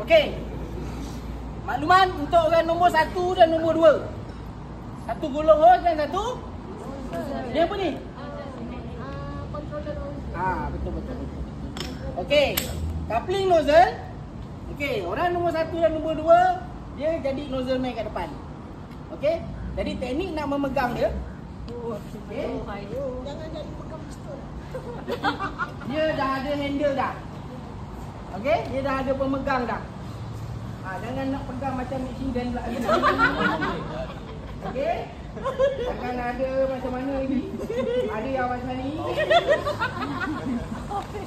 Okey. Makluman untuk orang nombor 1 dan nombor 2. Satu gulung hose dan satu dia apa ni? Controller. Betul. Okey. Coupling nozzle. Okey, orang nombor 1 dan nombor 2 dia jadi nozzle man kat depan. Okey. Jadi teknik nak memegang dia. Okey. Jangan jadi pegang pistol. Dia dah ada handle dah. Okey, dia dah ada pemegang dah. Jangan nak pegang macam machine gun pula. Okey. Jangan ada macam mana lagi. Ada yang macam ni.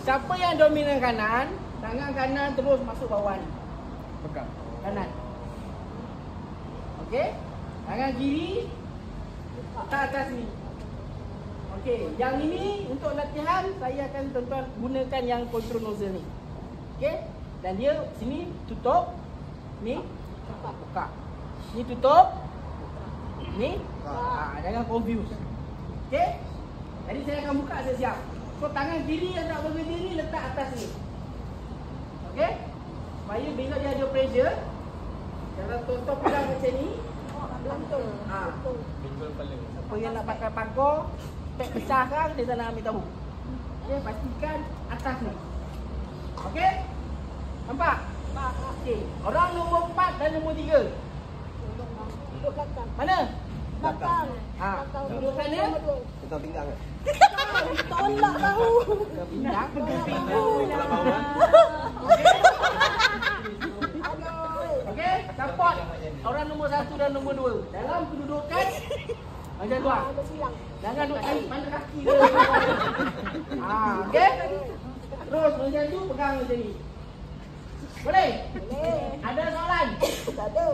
Siapa yang dominan kanan, tangan kanan terus masuk bawah ni. Pegang. Kanan. Okey. Tangan kiri letak atas ni. Okey, yang ini untuk latihan saya akan tuan-tuan gunakan yang control nozzle ni. Okey. Dan dia sini tutup. Ni buka. Ni tutup. Ni jangan confuse. Okey. Jadi saya akan buka siap-siap. So tangan kiri yang tak berbeza ni letak atas ni. Okey. Supaya bila dia ada pressure, kalau tutup pegang macam ni, Betul. Pinggul kepala. siapa yang nak pakai pangkor, pek pecahkan dia sana ambil tahu. Okey, pastikan atas ni. Okey? Nampak? Okey. Orang nombor 4 dan nombor 3. Duduk belakang. Mana? Belakang. Duduk sana. Pegang pinggang ke? Tolak tahu. Pindah, pegang pinggul. Okey, support orang nombor 1 dan nombor 2. Dalam kedudukan macam tu. Ada silang. Jangan duduk pandang kaki dia. Okey? Terus macam tu pegang macam ni. Boleh? Boleh. Ada soalan? Tak ada.